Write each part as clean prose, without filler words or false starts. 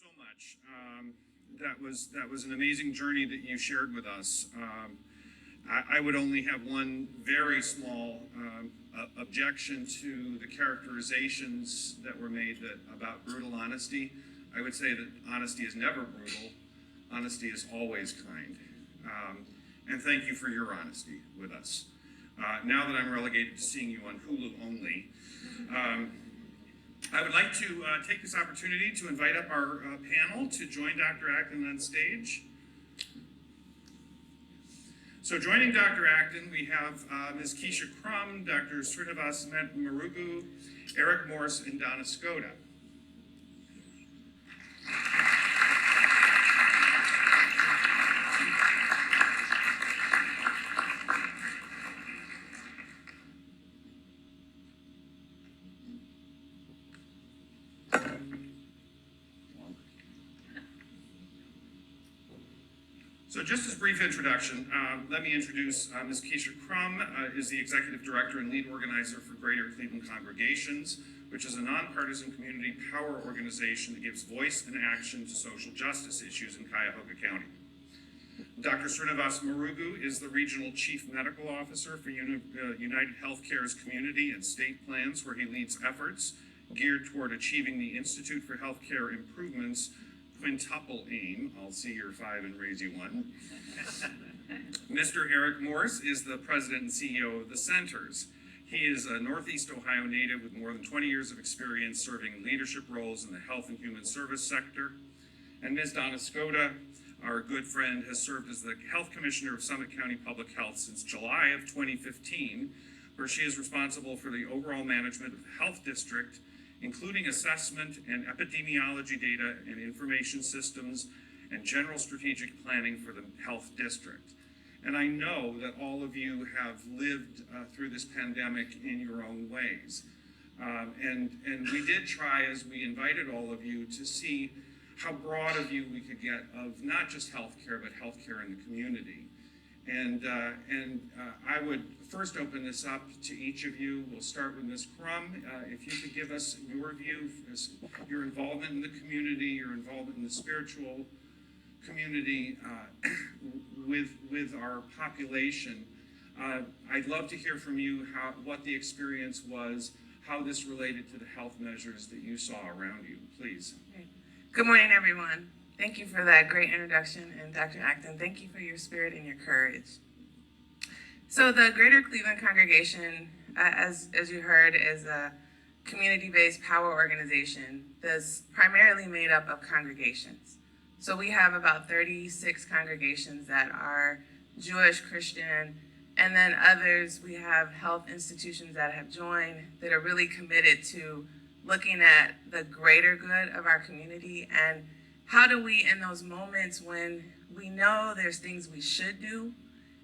so much. That was an amazing journey that you shared with us. I would only have one very small objection to the characterizations that were made about brutal honesty. I would say that honesty is never brutal. Honesty is always kind. And thank you for your honesty with us. Now that I'm relegated to seeing you on Hulu only, I would like to take this opportunity to invite up our panel to join Dr. Acton on stage. So joining Dr. Acton, we have Ms. Keisha Krumm, Dr. Srinivas Merugu, Eric Morse, and Donna Skoda. So just as a brief introduction, let me introduce Ms. Keisha Krumm, is the Executive Director and Lead Organizer for Greater Cleveland Congregations, which is a nonpartisan community power organization that gives voice and action to social justice issues in Cuyahoga County. Dr. Srinivas Merugu is the Regional Chief Medical Officer for UnitedHealthcare's community and state plans, where he leads efforts geared toward achieving the Institute for Healthcare Improvements quintuple aim. I'll see your 5 and raise you 1. Mr. Eric Morse is the president and CEO of the centers. He is a Northeast Ohio native with more than 20 years of experience serving in leadership roles in the health and human service sector. And Ms. Donna Skoda, our good friend, has served as the Health Commissioner of Summit County Public Health since July of 2015, where she is responsible for the overall management of the health district, including assessment and epidemiology data and information systems and general strategic planning for the health district. And I know that all of you have lived through this pandemic in your own ways. And we did try, as we invited all of you, to see how broad a view we could get of not just healthcare, but healthcare in the community. And I would first open this up to each of you. We'll start with Ms. Krumm. If you could give us your view, your involvement in the community, your involvement in the spiritual community with our population. I'd love to hear from you what the experience was, how this related to the health measures that you saw around you. Please. Good morning, everyone. Thank you for that great introduction, and Dr. Acton, thank you for your spirit and your courage. So the Greater Cleveland Congregation, as you heard, is a community-based power organization that's primarily made up of congregations. So we have about 36 congregations that are Jewish, Christian, and then others, we have health institutions that have joined that are really committed to looking at the greater good of our community and how do we, in those moments when we know there's things we should do,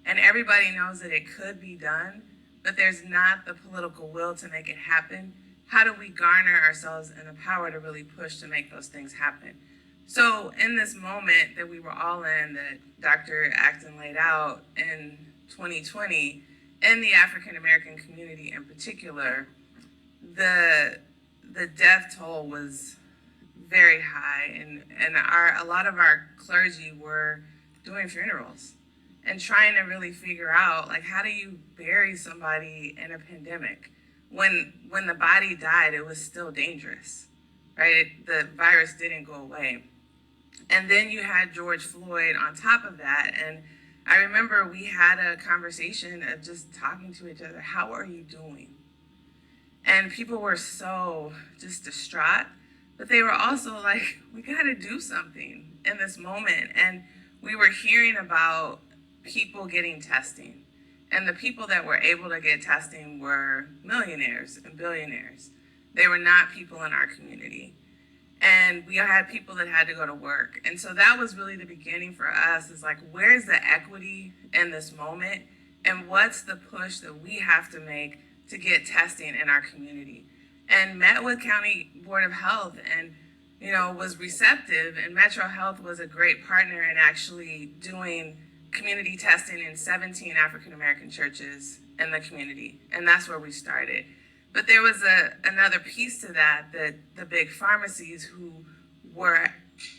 and everybody knows that it could be done, but there's not the political will to make it happen, how do we garner ourselves and the power to really push to make those things happen? So in this moment that we were all in, that Dr. Acton laid out in 2020, in the African American community in particular, the death toll was very high, and a lot of our clergy were doing funerals and trying to really figure out, like, how do you bury somebody in a pandemic? When the body died, it was still dangerous, right? The virus didn't go away. And then you had George Floyd on top of that, and I remember we had a conversation of just talking to each other, how are you doing? And people were so just distraught. But they were also like, we got to do something in this moment. And we were hearing about people getting testing. And the people that were able to get testing were millionaires and billionaires. They were not people in our community. And we had people that had to go to work. And so that was really the beginning for us, is like, where's the equity in this moment? And what's the push that we have to make to get testing in our community? And met with County Board of Health and, was receptive. And Metro Health was a great partner in actually doing community testing in 17 African-American churches in the community. And that's where we started. But there was another piece to that the big pharmacies who were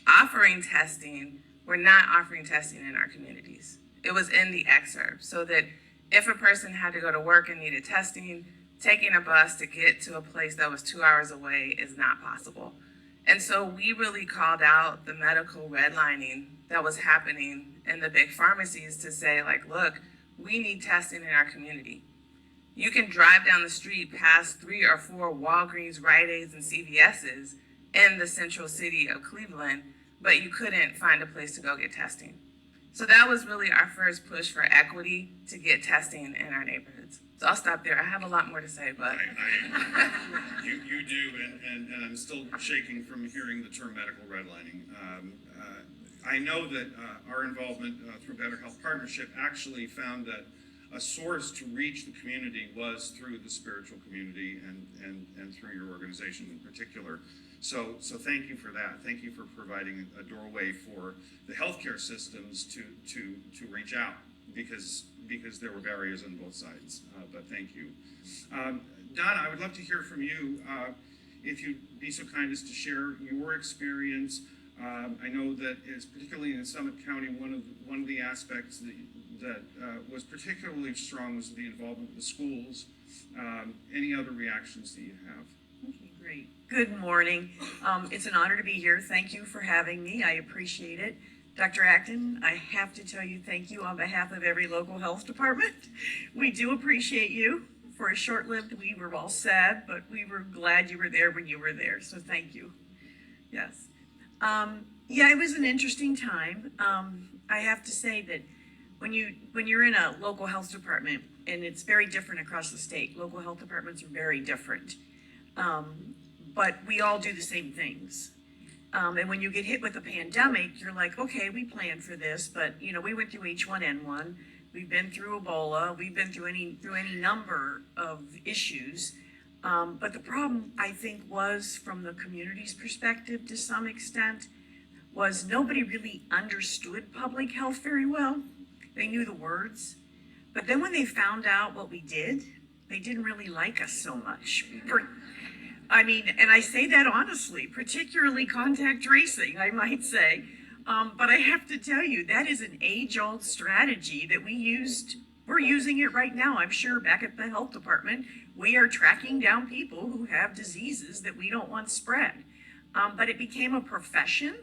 offering testing were not offering testing in our communities. It was in the excerpt, so that if a person had to go to work and needed testing, taking a bus to get to a place that was 2 hours away is not possible. And so we really called out the medical redlining that was happening in the big pharmacies to say, like, look, we need testing in our community. You can drive down the street past 3 or 4 Walgreens, Rite Aids, and CVS's in the central city of Cleveland, but you couldn't find a place to go get testing. So that was really our first push for equity to get testing in our neighborhoods. So I'll stop there. I have a lot more to say, but. You do, and I'm still shaking from hearing the term medical redlining. I know that our involvement through Better Health Partnership actually found that a source to reach the community was through the spiritual community and through your organization in particular. So thank you for that. Thank you for providing a doorway for the healthcare systems to reach out, because there were barriers on both sides. But thank you. Donna, I would love to hear from you. If you'd be so kind as to share your experience. I know that it's particularly in Summit County, one of the aspects that was particularly strong was the involvement of the schools. Any other reactions that you have? Okay, great. Good morning. It's an honor to be here. Thank you for having me. I appreciate it. Dr. Acton, I have to tell you thank you on behalf of every local health department. We do appreciate you. For a short-lived, we were all sad, but we were glad you were there when you were there, so thank you. Yes. Yeah, it was an interesting time. I have to say that when you're in a local health department, and it's very different across the state, local health departments are very different, but we all do the same things. And when you get hit with a pandemic, you're like, okay, we planned for this, but we went through H1N1, we've been through Ebola, we've been through any number of issues. But the problem, I think, was from the community's perspective to some extent, was nobody really understood public health very well. They knew the words. But then when they found out what we did, they didn't really like us so much. And I say that honestly, particularly contact tracing, I might say. But I have to tell you, that is an age-old strategy that we used. We're using it right now, I'm sure, back at the health department. We are tracking down people who have diseases that we don't want spread. But it became a profession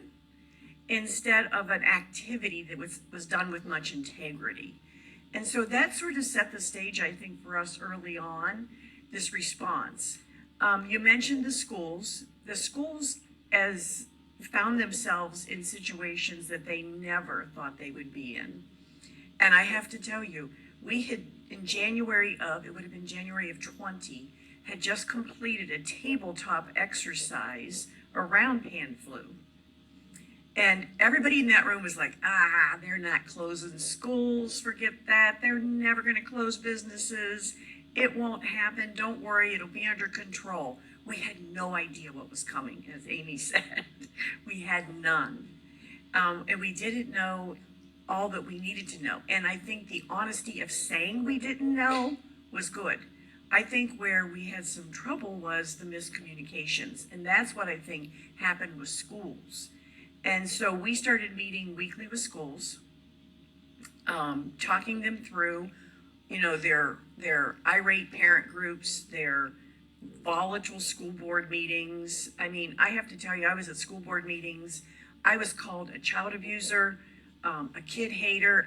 instead of an activity that was done with much integrity. And so that sort of set the stage, I think, for us early on, this response. You mentioned the schools. The schools as found themselves in situations that they never thought they would be in. And I have to tell you, we had in January of 20, had just completed a tabletop exercise around pan flu. And everybody in that room was like, they're not closing schools, forget that. They're never gonna close businesses. It won't happen, don't worry, it'll be under control. We had no idea what was coming, as Amy said. We had none. And we didn't know all that we needed to know. And I think the honesty of saying we didn't know was good. I think where we had some trouble was the miscommunications. And that's what I think happened with schools. And so we started meeting weekly with schools, talking them through, their irate parent groups, their volatile school board meetings. I have to tell you, I was at school board meetings. I was called a child abuser, a kid hater,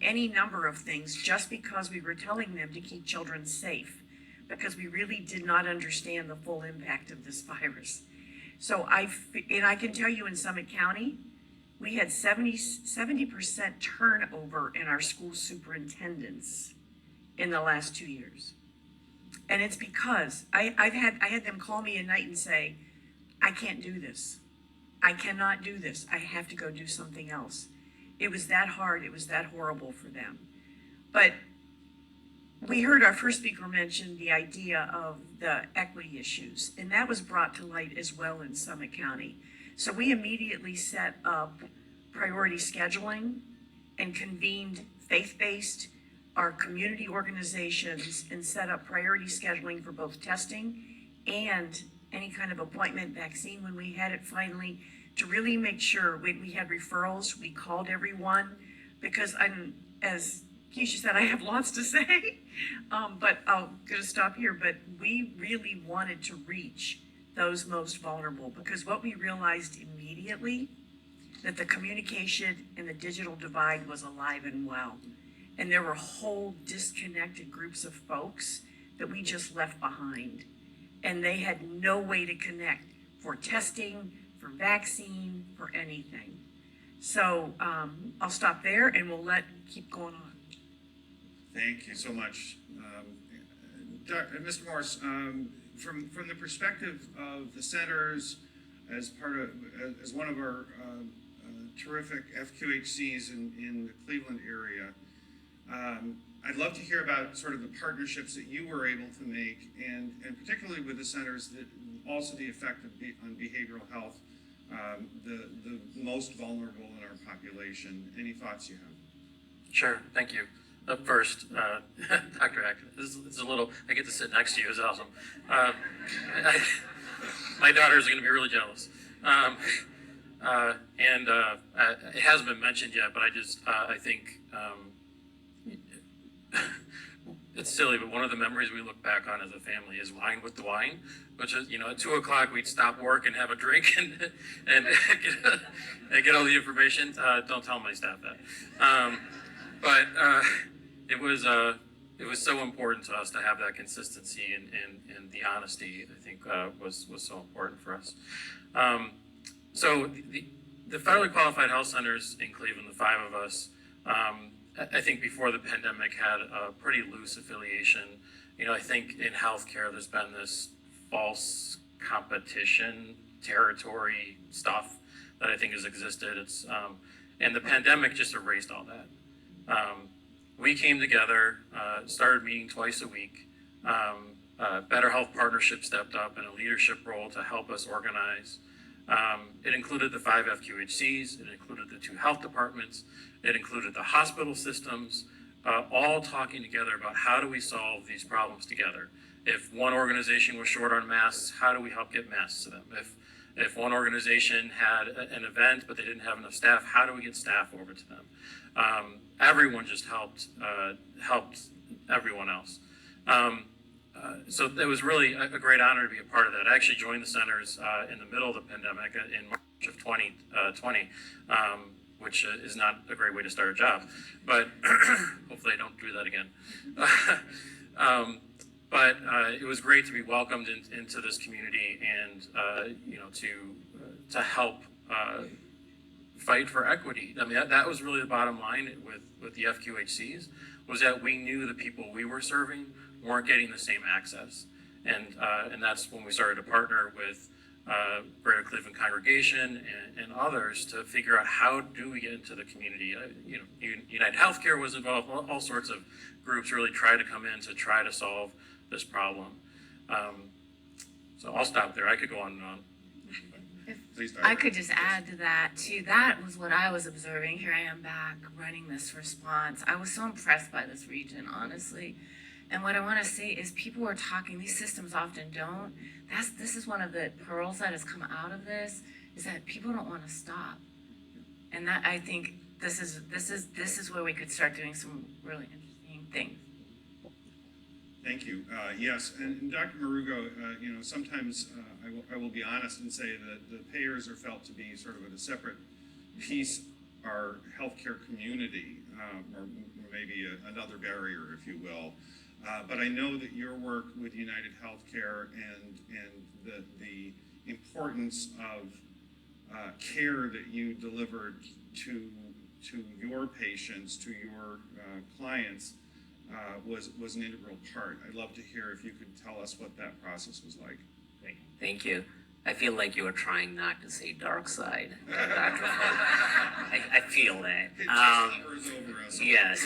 any number of things, just because we were telling them to keep children safe, because we really did not understand the full impact of this virus. So I can tell you in Summit County, we had 70% turnover in our school superintendents in the last 2 years. And it's because I had them call me at night and say, I can't do this. I cannot do this. I have to go do something else. It was that hard. It was that horrible for them. But we heard our first speaker mention the idea of the equity issues, and that was brought to light as well in Summit County. So we immediately set up priority scheduling and convened faith-based, our community organizations, and set up priority scheduling for both testing and any kind of appointment vaccine when we had it finally, to really make sure we had referrals, we called everyone, because as Keisha said, I have lots to say, but I'm gonna stop here, but we really wanted to reach those most vulnerable, because what we realized immediately, that the communication and the digital divide was alive and well. And there were whole disconnected groups of folks that we just left behind. And they had no way to connect for testing, for vaccine, for anything. So I'll stop there and we'll keep going on. Thank you so much. Mr. Morse, from the perspective of the centers, as one of our terrific FQHCs in the Cleveland area, I'd love to hear about sort of the partnerships that you were able to make, and particularly with the centers, that also the effect on behavioral health, the most vulnerable in our population. Any thoughts you have? Sure, thank you. Up first, Dr. Acton, this is a little, I get to sit next to you, it's awesome. My daughters are gonna be really jealous. It hasn't been mentioned yet, but I think, it's silly, but one of the memories we look back on as a family is Wine with the Wine, which is, at 2 o'clock we'd stop work and have a drink and get all the information. Don't tell my staff that. It was so important to us to have that consistency and the honesty, I think, was so important for us. So the federally qualified health centers in Cleveland, the 5 of us, I think before the pandemic had a pretty loose affiliation. I think in healthcare there's been this false competition, territory stuff that I think has existed. And the pandemic just erased all that. We came together, started meeting twice a week. Better Health Partnership stepped up in a leadership role to help us organize. It included the 5 FQHCs, it included the 2 health departments, it included the hospital systems, all talking together about how do we solve these problems together. If one organization was short on masks, how do we help get masks to them? If one organization had an event but they didn't have enough staff, how do we get staff over to them? Everyone just helped everyone else. So it was really a great honor to be a part of that. I actually joined the centers in the middle of the pandemic in March of 2020, which is not a great way to start a job, but hopefully I don't do that again. But it was great to be welcomed into this community and to help fight for equity. I mean, that was really the bottom line with the FQHCs, was that we knew the people we were serving weren't getting the same access. And that's when we started to partner with Greater Cleveland Congregation and others to figure out how do we get into the community. UnitedHealthcare was involved, all sorts of groups really tried to come in to try to solve this problem. So I'll stop there. I could go on and on. Please, I could just add to that too. That was what I was observing. Here I am back running this response. I was so impressed by this region, honestly. And what I want to say is people are talking, these systems often don't. This is one of the pearls that has come out of this, is that people don't want to stop. And that, I think this is where we could start doing some really interesting things. Thank you. Yes, and Dr. Merugu, sometimes I will be honest and say that the payers are felt to be sort of a separate piece, our healthcare community, or maybe another barrier, if you will. But I know that your work with UnitedHealthcare and the importance of care that you delivered to your patients, to your clients, was an integral part. I'd love to hear if you could tell us what that process was like. Great. Thank you. I feel like you were trying not to say dark side. I feel that. It just hovers over us. Yes.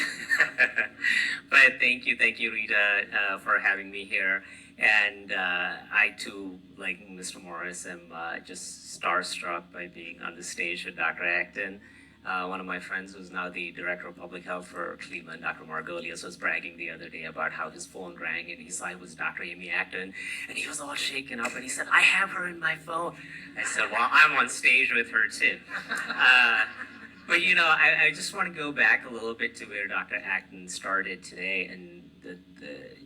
But thank you, Rita, for having me here. And I too, like Mr. Morris, am just starstruck by being on the stage with Dr. Acton. One of my friends who's now the director of public health for Cleveland, Dr. Margolius, was bragging the other day about how his phone rang and he saw it was Dr. Amy Acton, and he was all shaken up and he said, "I have her in my phone." I said, "Well, I'm on stage with her too." But I just want to go back a little bit to where Dr. Acton started today, and the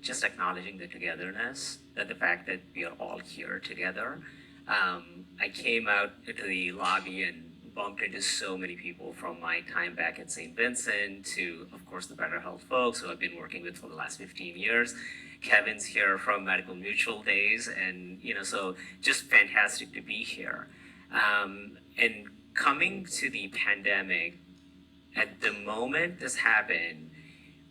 just acknowledging the togetherness, that the fact that we are all here together. I came out to the lobby and bumped into so many people from my time back at St. Vincent to, of course, the Better Health folks who I've been working with for the last 15 years. Kevin's here from Medical Mutual days, and so just fantastic to be here. And coming to the pandemic, at the moment this happened,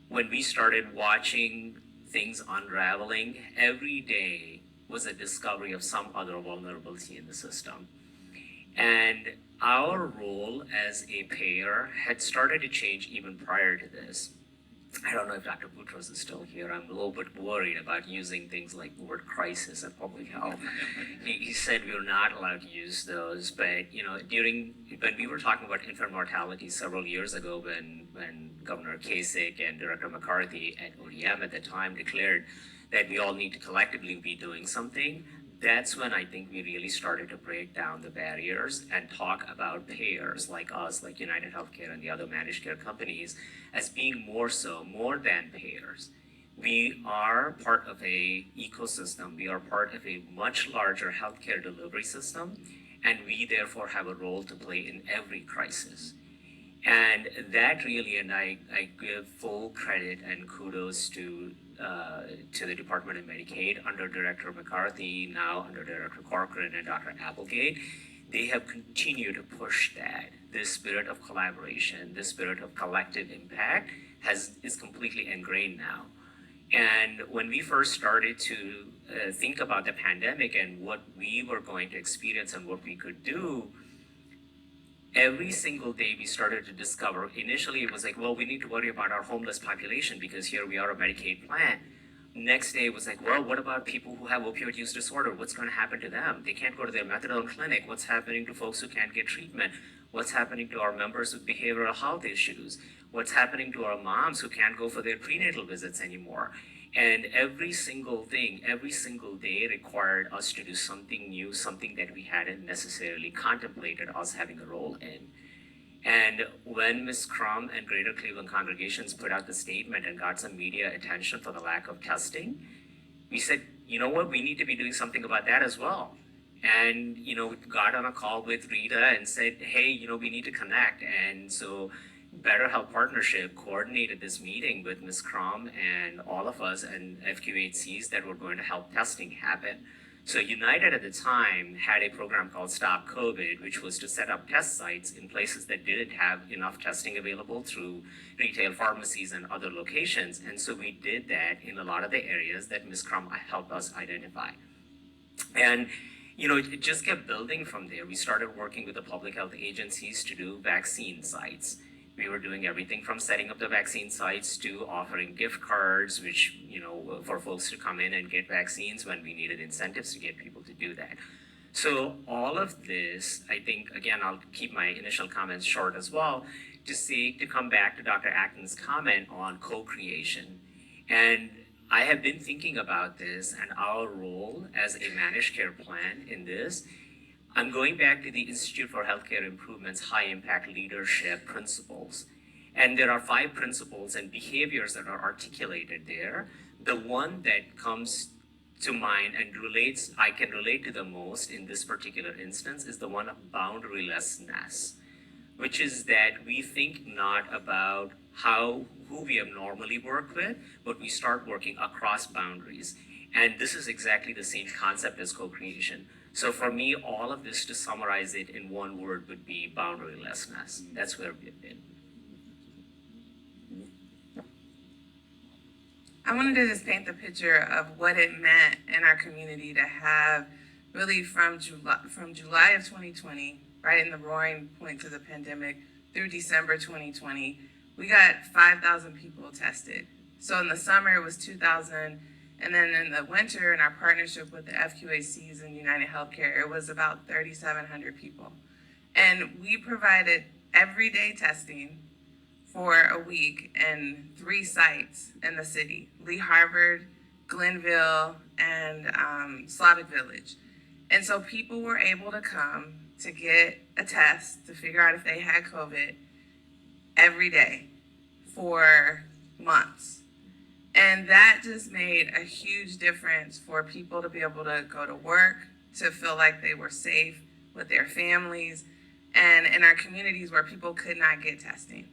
when we started watching things unraveling, every day was a discovery of some other vulnerability in the system. And our role as a payer had started to change even prior to this. I don't know if Dr. Boutros is still here. I'm a little bit worried about using things like the word crisis in public health. He said we were not allowed to use those, but when we were talking about infant mortality several years ago, when Governor Kasich and Director McCarthy at ODM at the time declared that we all need to collectively be doing something, that's when I think we really started to break down the barriers and talk about payers like us, like UnitedHealthcare and the other managed care companies, as being more than payers. We are part of a ecosystem. We are part of a much larger healthcare delivery system, and we therefore have a role to play in every crisis. And that really, and I give full credit and kudos to the Department of Medicaid under Director McCarthy, now under Director Corcoran and Dr. Applegate. They have continued to push that. This spirit of collaboration, this spirit of collective impact is completely ingrained now. And when we first started to think about the pandemic and what we were going to experience and what we could do, every single day we started to discover, initially it was like, well, we need to worry about our homeless population because here we are a Medicaid plan. Next day it was like, well, what about people who have opioid use disorder? What's going to happen to them? They can't go to their methadone clinic. What's happening to folks who can't get treatment? What's happening to our members with behavioral health issues? What's happening to our moms who can't go for their prenatal visits anymore? And every single thing, every single day required us to do something new, something that we hadn't necessarily contemplated us having a role in. And when Ms. Krumm and Greater Cleveland Congregations put out the statement and got some media attention for the lack of testing, we said, you know what, we need to be doing something about that as well. And, we got on a call with Rita and said, hey, we need to connect. And so Better Health Partnership coordinated this meeting with Ms. Krumm and all of us and FQHCs that were going to help testing happen. So United at the time had a program called Stop COVID, which was to set up test sites in places that didn't have enough testing available through retail pharmacies and other locations. And so we did that in a lot of the areas that Ms. Krumm helped us identify. And it just kept building from there. We started working with the public health agencies to do vaccine sites. We were doing everything from setting up the vaccine sites to offering gift cards, which, for folks to come in and get vaccines when we needed incentives to get people to do that. So all of this, I think, again, I'll keep my initial comments short as well, to come back to Dr. Acton's comment on co-creation. And I have been thinking about this and our role as a managed care plan in this. I'm going back to the Institute for Healthcare Improvement's high impact leadership principles. And there are 5 principles and behaviors that are articulated there. The one that comes to mind and I can relate to the most in this particular instance is the one of boundarylessness, which is that we think not about who we have normally worked with, but we start working across boundaries. And this is exactly the same concept as co-creation. So for me, all of this, to summarize it in one word, would be boundarylessness. That's where we've been. I wanted to just paint the picture of what it meant in our community to have really from July of 2020, right in the roaring point of the pandemic, through December 2020, we got 5,000 people tested. So in the summer it was 2,000, and then in the winter, in our partnership with the FQHCs and UnitedHealthcare, it was about 3,700 people. And we provided everyday testing for a week in 3 sites in the city: Lee Harvard, Glenville, and Slavic Village. And so people were able to come to get a test to figure out if they had COVID every day for months. And that just made a huge difference for people to be able to go to work, to feel like they were safe with their families, and in our communities where people could not get testing.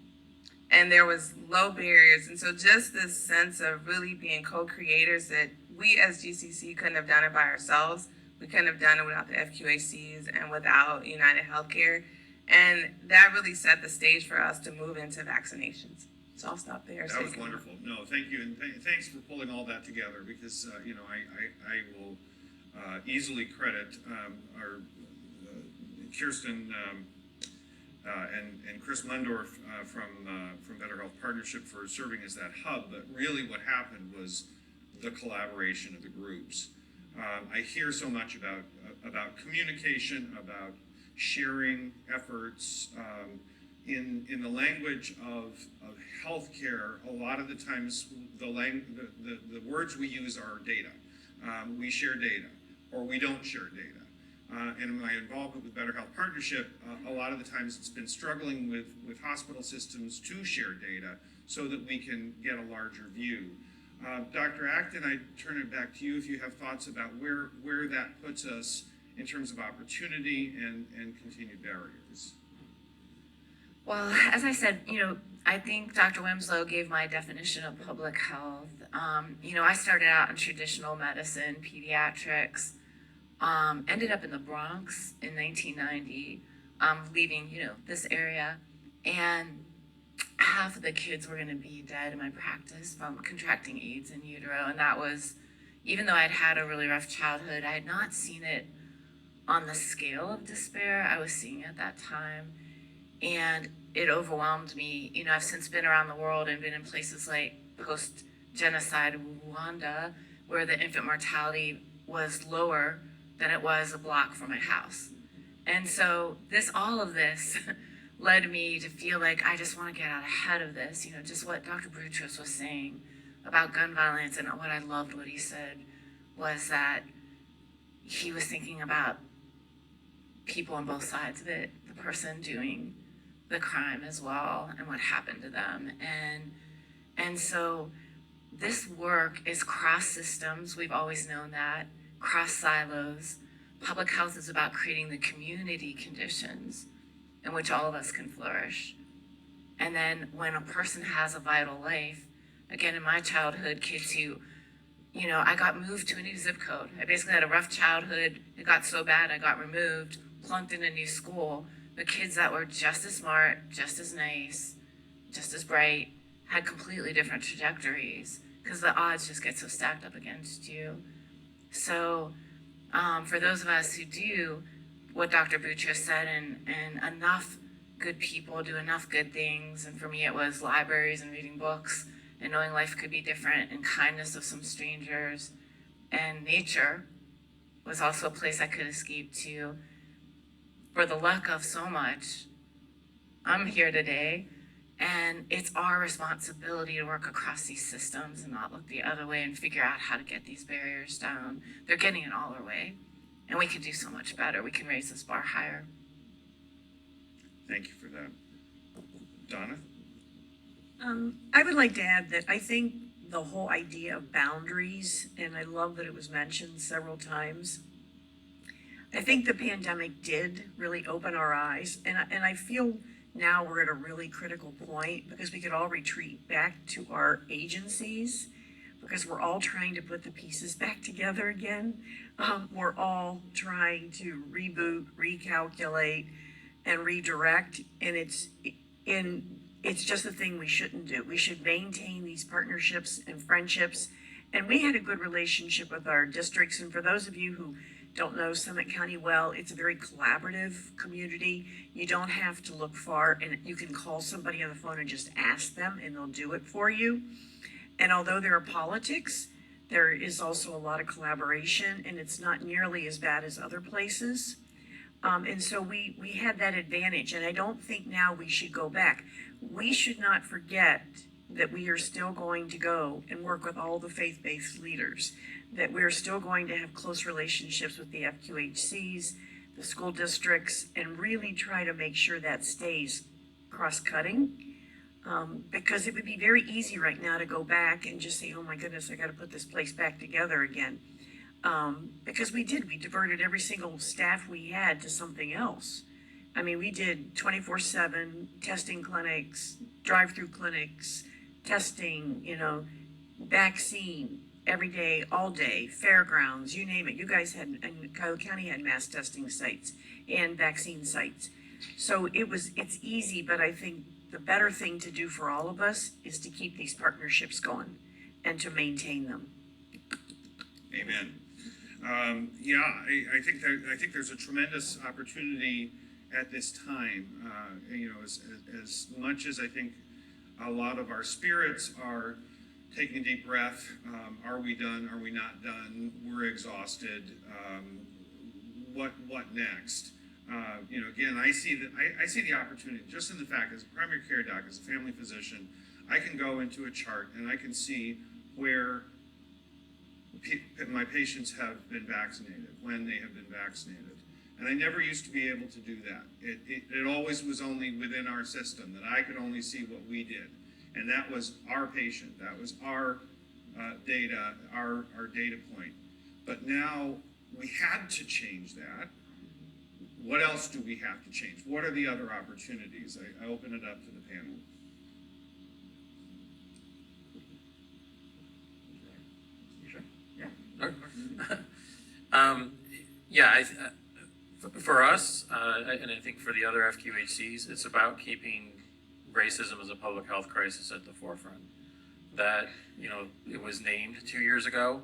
And there was low barriers. And so just this sense of really being co-creators, that we as GCC couldn't have done it by ourselves. We couldn't have done it without the FQACs and without UnitedHealthcare. And that really set the stage for us to move into vaccinations. So I'll stop there. That was wonderful. No, thank you, and thanks for pulling all that together, because I will easily credit our Kirsten and Chris Mundorf from Better Health Partnership for serving as that hub. But really, what happened was the collaboration of the groups. I hear so much about communication, about sharing efforts. In the language of healthcare, a lot of the times the words we use are data. We share data, or we don't share data. And in my involvement with Better Health Partnership, a lot of the times it's been struggling with hospital systems to share data so that we can get a larger view. Dr. Acton, I turn it back to you if you have thoughts about where that puts us in terms of opportunity and continued barriers. Well, as I said, I think Dr. Winslow gave my definition of public health. I started out in traditional medicine, pediatrics, ended up in the Bronx in 1990, leaving, this area, and half of the kids were going to be dead in my practice from contracting AIDS in utero. And that was, even though I'd had a really rough childhood, I had not seen it on the scale of despair I was seeing at that time. And it overwhelmed me. I've since been around the world and been in places like post-genocide Rwanda, where the infant mortality was lower than it was a block from my house. And so all of this led me to feel like I just want to get out ahead of this. Just what Dr. Boutros was saying about gun violence, and what I loved what he said was that he was thinking about people on both sides of it, the person doing the crime as well, and what happened to them. And so this work is cross systems. We've always known that, cross silos. Public health is about creating the community conditions in which all of us can flourish. And then when a person has a vital life, again, in my childhood, kids who, I got moved to a new zip code. I basically had a rough childhood. It got so bad, I got removed, plunked in a new school. The kids that were just as smart, just as nice, just as bright, had completely different trajectories, because the odds just get so stacked up against you. So for those of us who do what Dr. Boutros said, and enough good people do enough good things, and for me it was libraries and reading books and knowing life could be different, and kindness of some strangers, and nature was also a place I could escape to. For the luck of so much, I'm here today, and it's our responsibility to work across these systems and not look the other way and figure out how to get these barriers down. They're getting in all our way, and we can do so much better. We can raise this bar higher. Thank you for that. Donna? I would like to add that I think the whole idea of boundaries, and I love that it was mentioned several times, I think the pandemic did really open our eyes, and I feel now we're at a really critical point, because we could all retreat back to our agencies, because we're all trying to put the pieces back together again. We're all trying to reboot, recalculate, and redirect, and it's just a thing we shouldn't do. We should maintain these partnerships and friendships, and we had a good relationship with our districts. And for those of you who don't know Summit County well, it's a very collaborative community. You don't have to look far, and you can call somebody on the phone and just ask them, and they'll do it for you. And although there are politics, there is also a lot of collaboration, and it's not nearly as bad as other places. And so we had that advantage, and I don't think now we should go back. We should not forget that we are still going to go and work with all the faith-based leaders, that we're still going to have close relationships with the FQHCs, the school districts, and really try to make sure that stays cross-cutting. Because it would be very easy right now to go back and just say, oh my goodness, I gotta put this place back together again. Because we diverted every single staff we had to something else. I mean, we did 24/7 testing clinics, drive-through clinics, testing, vaccine, every day, all day, fairgrounds, you name it. You guys had, and Cuyahoga County had mass testing sites and vaccine sites. So it's easy, but I think the better thing to do for all of us is to keep these partnerships going and to maintain them. Amen. I think there's a tremendous opportunity at this time. As much as I think a lot of our spirits are taking a deep breath, are we done? Are we not done? We're exhausted. What next? Again, I see the opportunity just in the fact, as a primary care doc, as a family physician, I can go into a chart and I can see where my patients have been vaccinated, when they have been vaccinated. And I never used to be able to do that. It always was only within our system that I could only see what we did. And that was our patient, that was our data, our data point. But now we had to change that. What else do we have to change? What are the other opportunities? I open it up to the panel. For us, and I think for the other FQHCs, it's about keeping racism as a public health crisis at the forefront. That, it was named 2 years ago,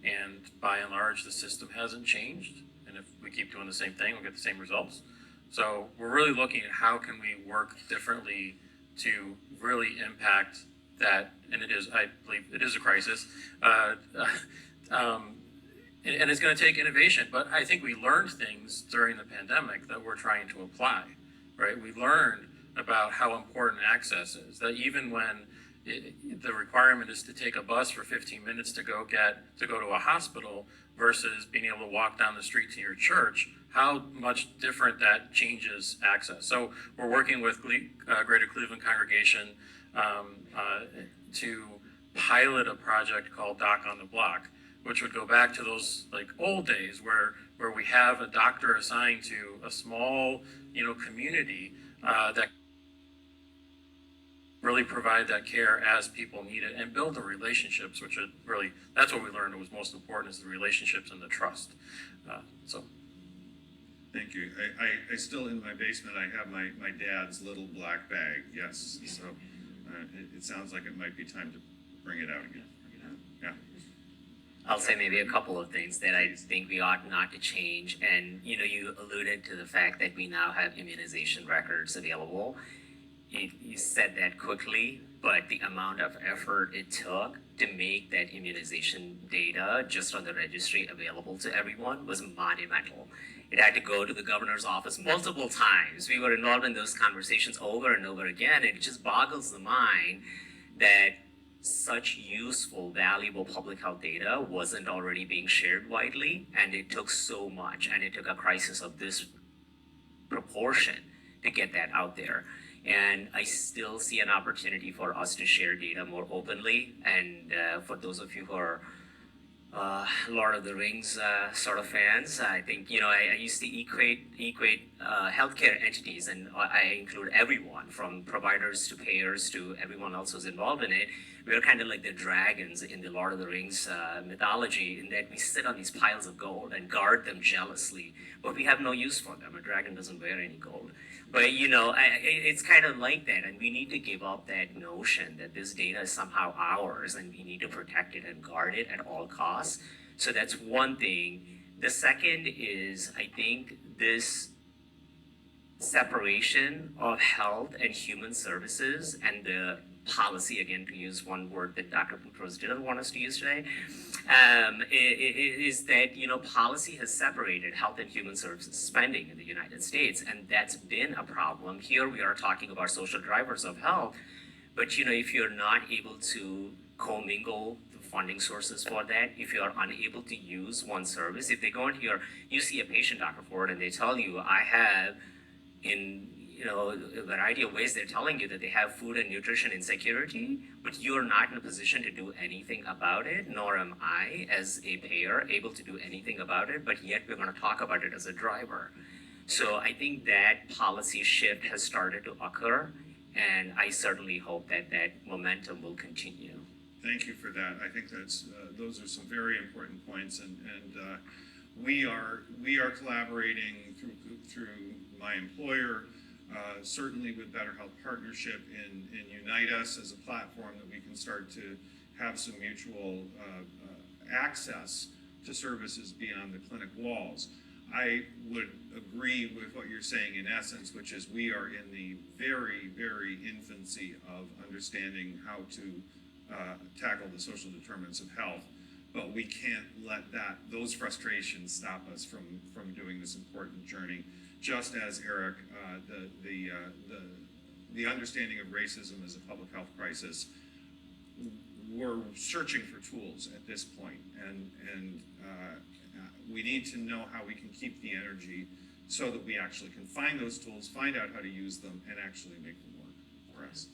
and by and large, the system hasn't changed. And if we keep doing the same thing, we'll get the same results. So we're really looking at how can we work differently to really impact that, and I believe it is a crisis. And it's going to take innovation, but I think we learned things during the pandemic that we're trying to apply, right? We learned about how important access is, that even when the requirement is to take a bus for 15 minutes to go to a hospital versus being able to walk down the street to your church, how much different that changes access. So we're working with Greater Cleveland Congregation to pilot a project called Doc on the Block, which would go back to those old days where we have a doctor assigned to a small, community that really provide that care as people need it and build the relationships, which are really, that's what we learned was most important, is the relationships and the trust. Thank you. I still, in my basement, I have my dad's little black bag, yes. So it sounds like it might be time to bring it out again. Yeah. I'll say maybe a couple of things that I think we ought not to change. And, you alluded to the fact that we now have immunization records available. You said that quickly, but the amount of effort it took to make that immunization data just on the registry available to everyone was monumental. It had to go to the governor's office multiple times. We were involved in those conversations over and over again. It just boggles the mind that such useful, valuable public health data wasn't already being shared widely, and it took so much, and it took a crisis of this proportion to get that out there. And I still see an opportunity for us to share data more openly, and for those of you who are Lord of the Rings sort of fans, I think, I used to equate healthcare entities, and I include everyone from providers to payers to everyone else who's involved in it. We're kind of like the dragons in the Lord of the Rings mythology, in that we sit on these piles of gold and guard them jealously, but we have no use for them. A dragon doesn't wear any gold. But, it's kind of like that, and we need to give up that notion that this data is somehow ours, and we need to protect it and guard it at all costs. So that's one thing. The second is, I think this separation of health and human services and the policy, again, to use one word that Dr. Boutros didn't want us to use today, is that, policy has separated health and human services spending in the United States, and that's been a problem. Here we are talking about social drivers of health, but, if you're not able to commingle the funding sources for that, if you are unable to use one service, if they go in here, you see a patient, Dr. Ford, and they tell you, I have in a variety of ways, they're telling you that they have food and nutrition insecurity, but you're not in a position to do anything about it, nor am I as a payer able to do anything about it, but yet we're going to talk about it as a driver. So I think that policy shift has started to occur, and I certainly hope that that momentum will continue. Thank you for that. I think those are some very important points, and we are collaborating through my employer, certainly with Better Health Partnership in UnitedHealthcare as a platform that we can start to have some mutual access to services beyond the clinic walls. I would agree with what you're saying in essence, which is we are in the very, very infancy of understanding how to tackle the social determinants of health, but we can't let those frustrations stop us from doing this important journey. Just as Eric, the understanding of racism as a public health crisis, we're searching for tools at this point, and we need to know how we can keep the energy so that we actually can find those tools, find out how to use them, and actually make them work for us.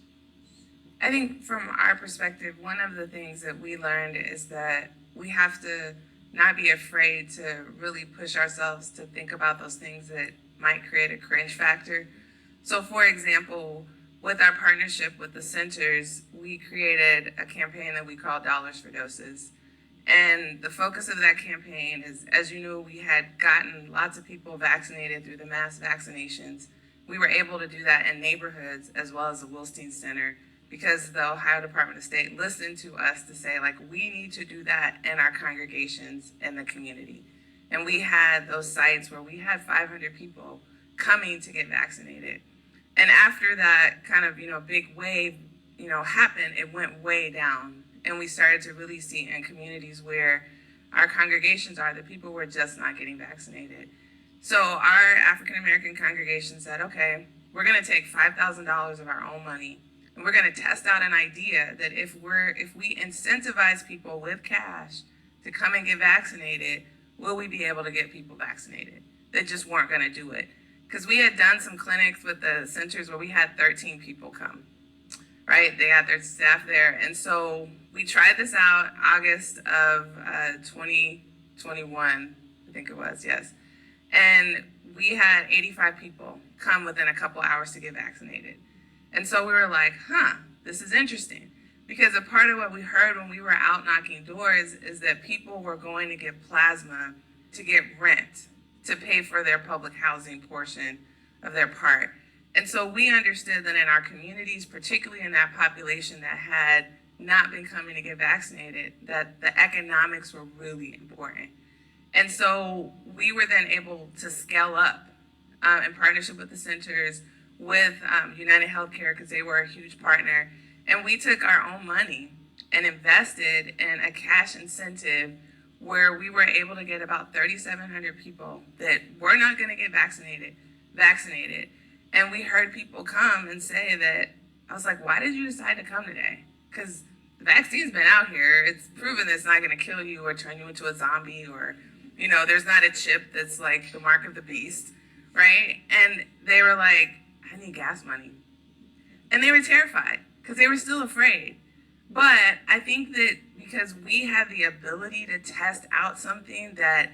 I think from our perspective, one of the things that we learned is that we have to not be afraid to really push ourselves to think about those things that might create a cringe factor. So for example, with our partnership with the centers, we created a campaign that we call Dollars for Doses. And the focus of that campaign is, as you know, we had gotten lots of people vaccinated through the mass vaccinations. We were able to do that in neighborhoods as well as the Wilstein Center because the Ohio Department of State listened to us to say, we need to do that in our congregations in the community. And we had those sites where we had 500 people coming to get vaccinated. And after that kind of, big wave, happened, it went way down. And we started to really see in communities where our congregations are, that people were just not getting vaccinated. So our African-American congregation said, okay, we're gonna take $5,000 of our own money, and we're gonna test out an idea that if we incentivize people with cash to come and get vaccinated, will we be able to get people vaccinated that just weren't gonna do it? Because we had done some clinics with the centers where we had 13 people come, right? They had their staff there. And so we tried this out August of 2021, I think it was, yes. And we had 85 people come within a couple hours to get vaccinated. And so we were like, this is interesting. Because a part of what we heard when we were out knocking doors is that people were going to get plasma to get rent, to pay for their public housing portion of their part. And so we understood that in our communities, particularly in that population that had not been coming to get vaccinated, that the economics were really important. And so we were then able to scale up in partnership with the centers, with UnitedHealthcare, because they were a huge partner. And we took our own money and invested in a cash incentive where we were able to get about 3,700 people that were not going to get vaccinated. And we heard people come and say that, I was like, why did you decide to come today? Because the vaccine's been out here. It's proven that it's not going to kill you or turn you into a zombie, or, there's not a chip that's like the mark of the beast, right? And they were like, I need gas money. And they were terrified because they were still afraid. But I think that because we have the ability to test out something that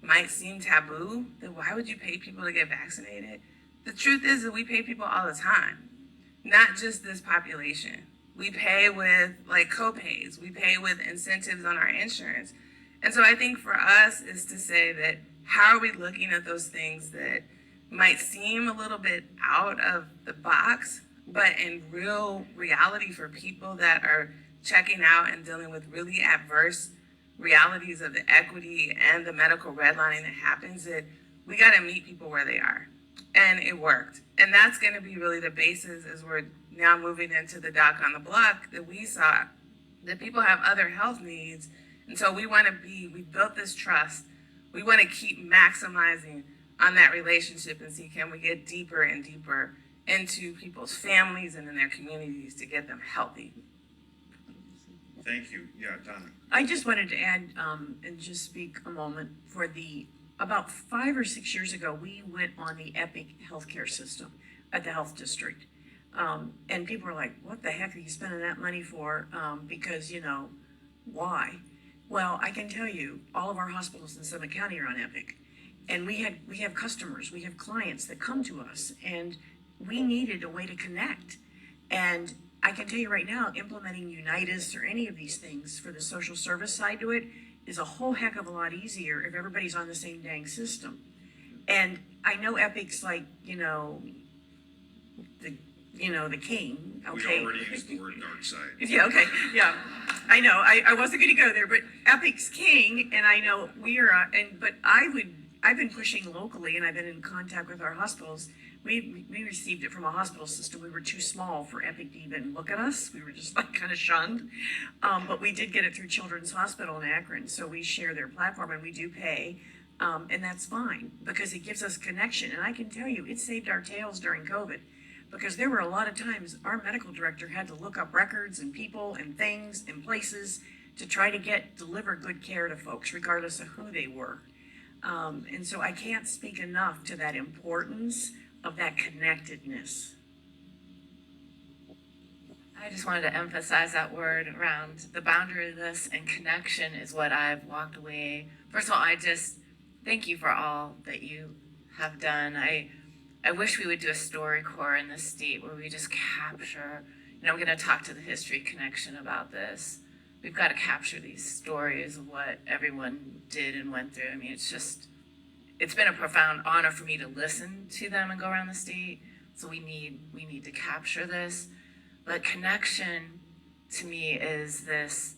might seem taboo, then why would you pay people to get vaccinated? The truth is that we pay people all the time, not just this population. We pay with co-pays, we pay with incentives on our insurance. And so I think for us is to say that how are we looking at those things that might seem a little bit out of the box, but in real reality for people that are checking out and dealing with really adverse realities of the equity and the medical redlining that happens, that we got to meet people where they are. And it worked. And that's going to be really the basis as we're now moving into the doc on the block, that we saw that people have other health needs. And so we built this trust. We want to keep maximizing on that relationship and see, can we get deeper and deeper into people's families and in their communities to get them healthy. Thank you. Yeah, Donna. I just wanted to add, and just speak a moment for about 5 or 6 years ago, we went on the Epic healthcare system at the health district. And people were like, what the heck are you spending that money for? Because, why? Well, I can tell you, all of our hospitals in Summit County are on Epic. And we have customers, we have clients that come to us, and we needed a way to connect. And I can tell you right now, implementing UnitedHealthcare or any of these things for the social service side to it is a whole heck of a lot easier if everybody's on the same dang system. And I know Epic's like, the king, okay? We already used the word dark side. Yeah, okay, yeah. I know, I wasn't gonna go there, but Epic's king, and I know we are, but I've been pushing locally, and I've been in contact with our hospitals. We received it from a hospital system. We were too small for Epic to even look at us. We were just like kind of shunned. But we did get it through Children's Hospital in Akron, so we share their platform and we do pay. And that's fine because it gives us connection. And I can tell you, it saved our tails during COVID because there were a lot of times our medical director had to look up records and people and things and places to try to deliver good care to folks, regardless of who they were. And so I can't speak enough to that importance of that connectedness. I just wanted to emphasize that word around the boundary of this, and connection is what I've walked away. First of all, I just thank you for all that you have done. I wish we would do a StoryCorps in this state where we just capture, I'm going to talk to the History Connection about this. We've got to capture these stories of what everyone did and went through. I mean, it's been a profound honor for me to listen to them and go around the state. So we need to capture this. But connection to me is this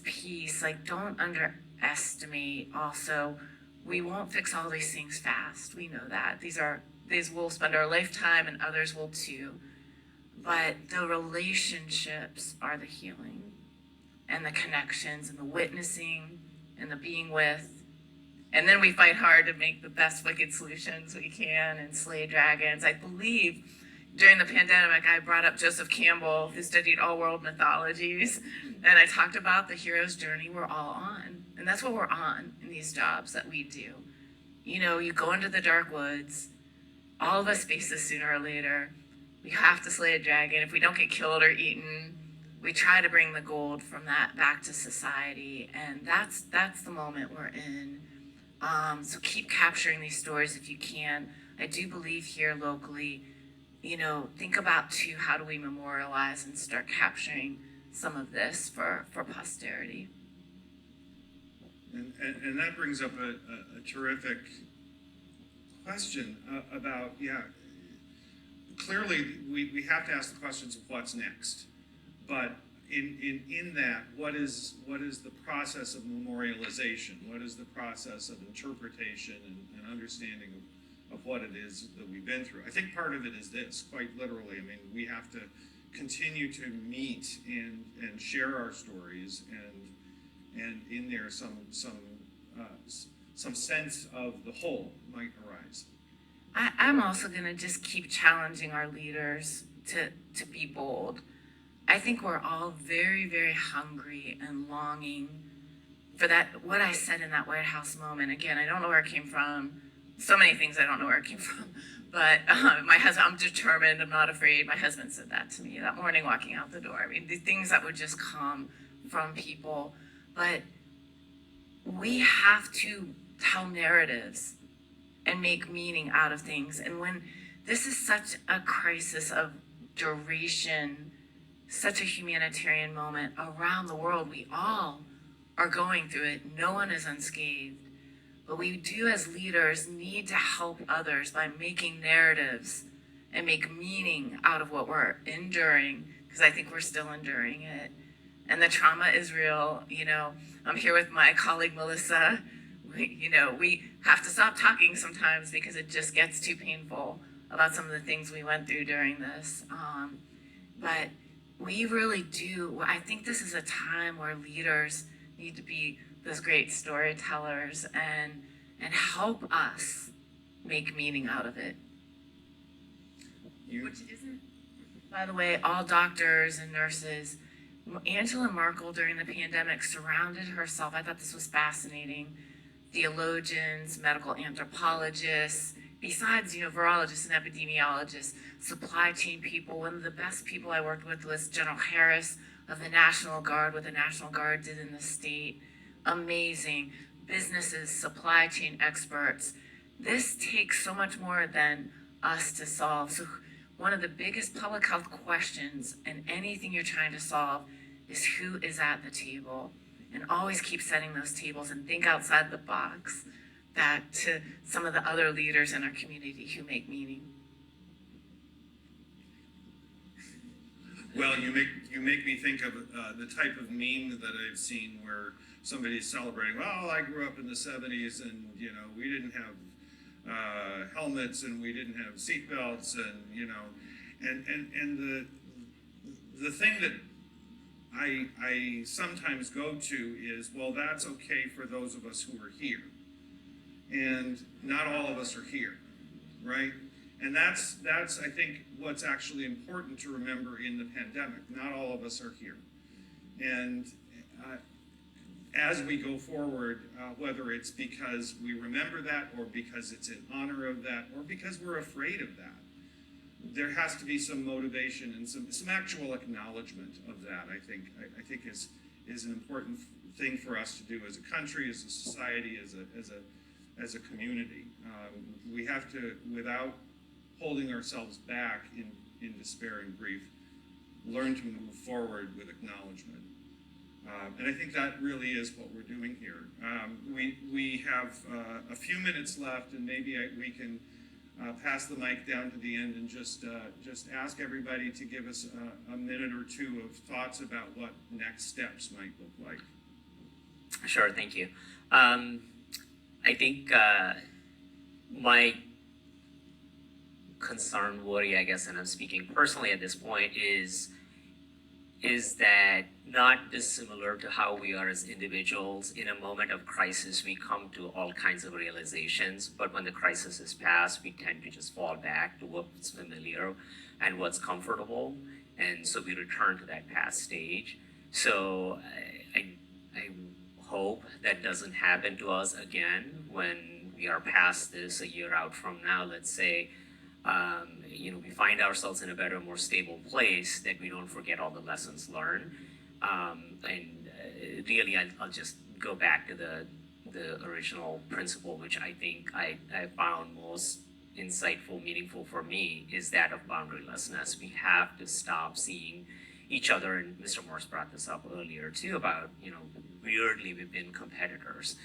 piece, like, don't underestimate also, we won't fix all these things fast. We know that. These we'll spend our lifetime and others will too. But the relationships are the healing and the connections and the witnessing and the being with. And then we fight hard to make the best wicked solutions we can and slay dragons. I believe during the pandemic, I brought up Joseph Campbell, who studied all world mythologies. And I talked about the hero's journey we're all on. And that's what we're on in these jobs that we do. You go into the dark woods, all of us face this sooner or later. We have to slay a dragon. If we don't get killed or eaten, we try to bring the gold from that back to society. And that's the moment we're in. So keep capturing these stories if you can. I do believe here locally, think about too, how do we memorialize and start capturing some of this for posterity. And that brings up a terrific question about, clearly we have to ask the questions of what's next. But in that, what is the process of memorialization? What is the process of interpretation and understanding of what it is that we've been through? I think part of it is this, quite literally. I mean, we have to continue to meet and share our stories, and in there some sense of the whole might arise. I'm also going to just keep challenging our leaders to be bold. I think we're all very, very hungry and longing for that, what I said in that White House moment. Again, I don't know where it came from. So many things I don't know where it came from. But my husband, I'm determined, I'm not afraid. My husband said that to me that morning walking out the door. I mean, the things that would just come from people. But we have to tell narratives and make meaning out of things. And when this is such a crisis of duration, such a humanitarian moment around the world, we all are going through it. No one is unscathed. But we do as leaders need to help others by making narratives and make meaning out of what we're enduring, because I think we're still enduring it. And the trauma is real. I'm here with my colleague, Melissa. We have to stop talking sometimes because it just gets too painful. about some of the things we went through during this. But we really do, I think this is a time where leaders need to be those great storytellers and help us make meaning out of it. Which isn't, by the way, all doctors and nurses. Angela Merkel during the pandemic surrounded herself, I thought this was fascinating, theologians, medical anthropologists, besides, virologists and epidemiologists, supply chain people. One of the best people I worked with was General Harris of the National Guard, what the National Guard did in the state. Amazing. Businesses, supply chain experts. This takes so much more than us to solve. So one of the biggest public health questions in anything you're trying to solve is who is at the table. And always keep setting those tables and think outside the box, back to some of the other leaders in our community who make meaning. Well, you make me think of the type of meme that I've seen where somebody's celebrating, well, I grew up in the 70s and, we didn't have helmets and we didn't have seatbelts and the thing that I sometimes go to is, well, that's okay for those of us who are here. And not all of us are here, right? And that's I think what's actually important to remember in the pandemic. Not all of us are here. And as we go forward, whether it's because we remember that or because it's in honor of that or because we're afraid of that, there has to be some motivation and some actual acknowledgement of that. I think is an important thing for us to do as a country, as a society, as a community. We have to, without holding ourselves back in despair and grief, learn to move forward with acknowledgement. And I think that really is what we're doing here. We have a few minutes left, and maybe we can pass the mic down to the end and just ask everybody to give us a minute or two of thoughts about what next steps might look like. Sure, thank you. I think my concern, worry, I guess, and I'm speaking personally at this point, is that not dissimilar to how we are as individuals. In a moment of crisis, we come to all kinds of realizations, but when the crisis is past, we tend to just fall back to what's familiar and what's comfortable, and so we return to that past stage. So I hope that doesn't happen to us again when we are past this a year out from now, let's say. We find ourselves in a better, more stable place, that we don't forget all the lessons learned. Really, I'll just go back to the original principle, which I think I found most insightful, meaningful for me, is that of boundarylessness. We have to stop seeing each other, and Mr. Morse brought this up earlier too, about, weirdly we've been competitors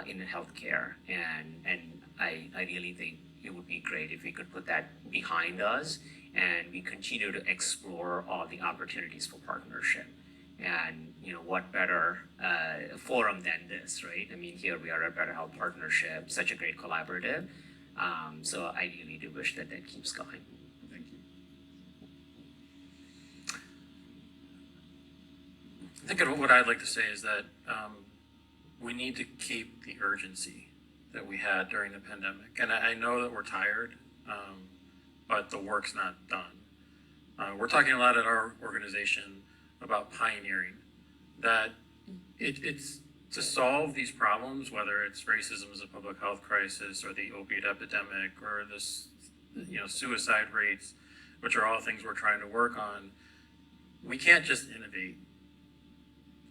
in healthcare, and I really think it would be great if we could put that behind us and we continue to explore all the opportunities for partnership. And what better forum than this, right? I mean, here we are at Better Health Partnership, such a great collaborative. So I really do wish that keeps going. Thank you. I think what I'd like to say is that we need to keep the urgency that we had during the pandemic. And I know that we're tired, but the work's not done. We're talking a lot at our organization about pioneering, that it's to solve these problems, whether it's racism as a public health crisis or the opiate epidemic or this, suicide rates, which are all things we're trying to work on. We can't just innovate.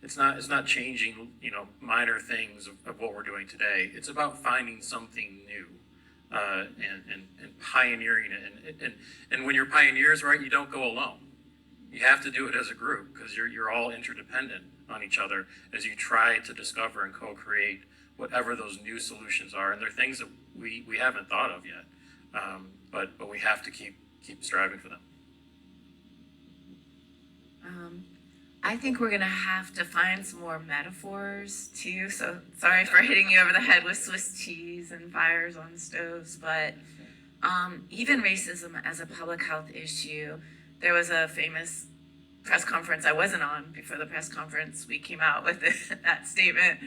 It's not changing, minor things of what we're doing today. It's about finding something new, and pioneering it. And when you're pioneers, right, you don't go alone. You have to do it as a group, because you're all interdependent on each other as you try to discover and co-create whatever those new solutions are. And they're things that we haven't thought of yet, but we have to keep striving for them. I think we're gonna have to find some more metaphors too. So sorry for hitting you over the head with Swiss cheese and fires on stoves, but Even racism as a public health issue. There was a famous press conference I wasn't on. Before the press conference, we came out with that statement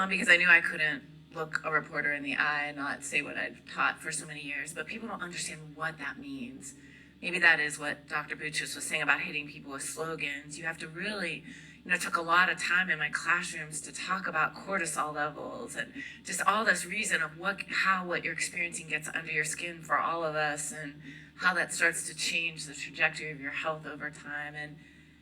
because I knew I couldn't look a reporter in the eye and not say what I'd taught for so many years. But people don't understand what that means. Maybe that is what Dr. Buchis was saying about hitting people with slogans. You have to really, it took a lot of time in my classrooms to talk about cortisol levels and just all this reason of how what you're experiencing gets under your skin for all of us and how that starts to change the trajectory of your health over time. And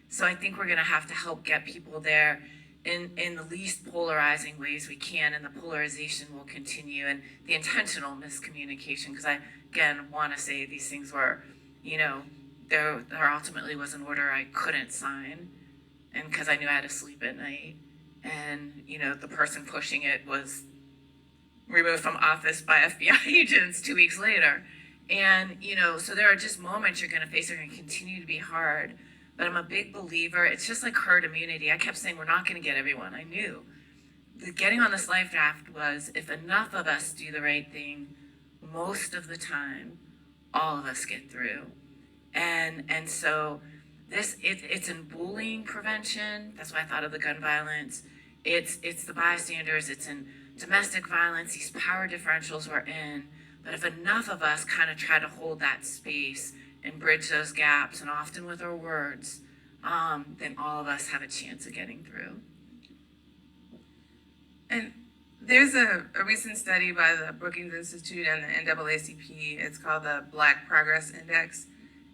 so I think we're gonna have to help get people there in the least polarizing ways we can, and the polarization will continue, and the intentional miscommunication, because I, again, wanna say these things were, there ultimately was an order I couldn't sign, and because I knew I had to sleep at night, and, the person pushing it was removed from office by FBI agents 2 weeks later. And, so there are just moments you're gonna face that are gonna continue to be hard, but I'm a big believer, it's just like herd immunity. I kept saying, we're not gonna get everyone. I knew. Getting on this life raft was, if enough of us do the right thing, most of the time, all of us get through. And so it's in bullying prevention. That's why I thought of the gun violence. It's the bystanders. It's in domestic violence. These power differentials we're in. But if enough of us kind of try to hold that space and bridge those gaps, and often with our words, then all of us have a chance of getting through. And there's a recent study by the Brookings Institute and the NAACP. It's called the Black Progress Index.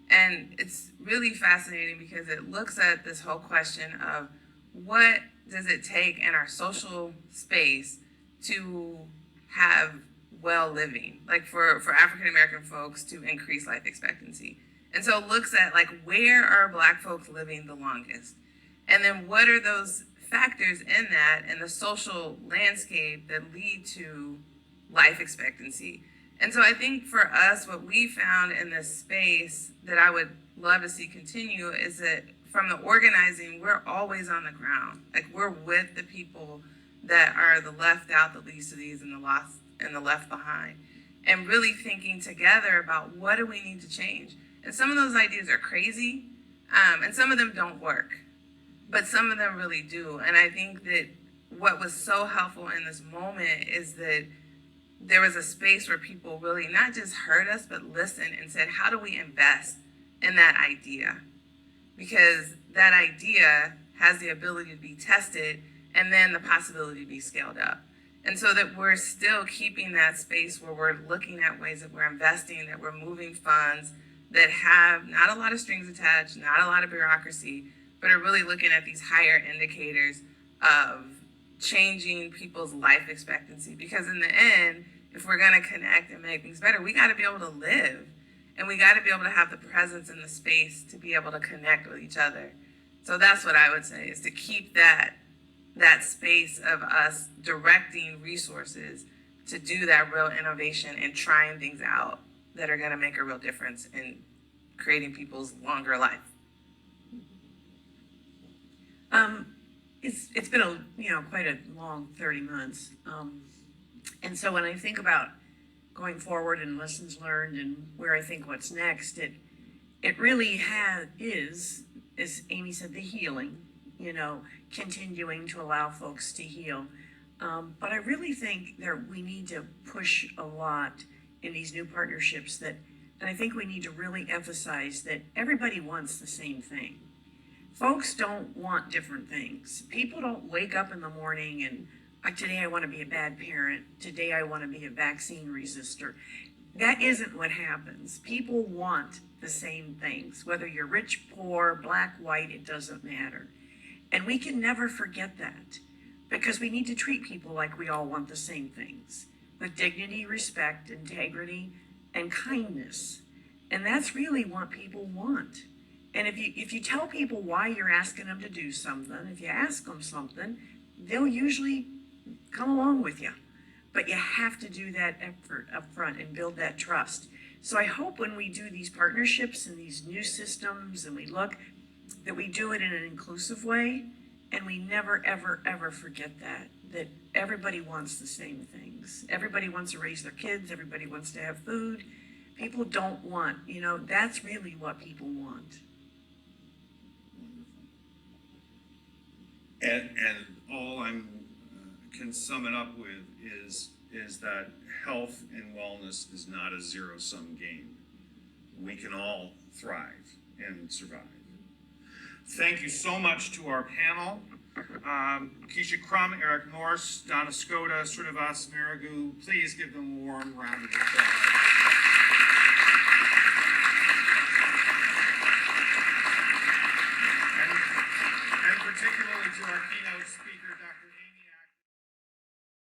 And it's really fascinating because it looks at this whole question of what does it take in our social space to have well living, like for African American folks to increase life expectancy. And so it looks at like, where are Black folks living the longest? And then what are those factors in that and the social landscape that lead to life expectancy? And so I think for us, what we found in this space that I would love to see continue is that from the organizing, we're always on the ground. Like, we're with the people that are the left out, the least of these, and the lost and the left behind, and really thinking together about what do we need to change. And some of those ideas are crazy, and some of them don't work, but some of them really do. And I think that what was so helpful in this moment is that there was a space where people really not just heard us, but listened and said, how do we invest in that idea? Because that idea has the ability to be tested and then the possibility to be scaled up. And so that we're still keeping that space where we're looking at ways that we're investing, that we're moving funds that have not a lot of strings attached, not a lot of bureaucracy, but are really looking at these higher indicators of changing people's life expectancy. Because in the end, if we're gonna connect and make things better, we gotta be able to live. And we gotta be able to have the presence in the space to be able to connect with each other. So that's what I would say, is to keep that space of us directing resources to do that real innovation and trying things out that are gonna make a real difference in creating people's longer life. It's been quite a long 30 months. And so when I think about going forward and lessons learned and where I think what's next, it really is, as Amy said, the healing, continuing to allow folks to heal. But I really think that we need to push a lot in these new partnerships and I think we need to really emphasize that everybody wants the same thing. Folks don't want different things. People don't wake up in the morning and today I want to be a bad parent. Today I want to be a vaccine resistor. That isn't what happens. People want the same things. Whether you're rich, poor, black, white, it doesn't matter. And we can never forget that because we need to treat people like we all want the same things, with dignity, respect, integrity, and kindness. And that's really what people want. And if you tell people why you're asking them to do something, if you ask them something, they'll usually come along with you. But you have to do that effort up front and build that trust. So I hope when we do these partnerships and these new systems and we look, that we do it in an inclusive way and we never, ever, ever forget that everybody wants the same things. Everybody wants to raise their kids, everybody wants to have food, People don't want, that's really what people want. And all I'm can sum it up with is that health and wellness is not a zero-sum game. We can all thrive and survive. Thank you so much to our panel. Keisha Krumm, Eric Morse, Donna Skoda, Srinivas, Merugu. Please give them a warm round of applause.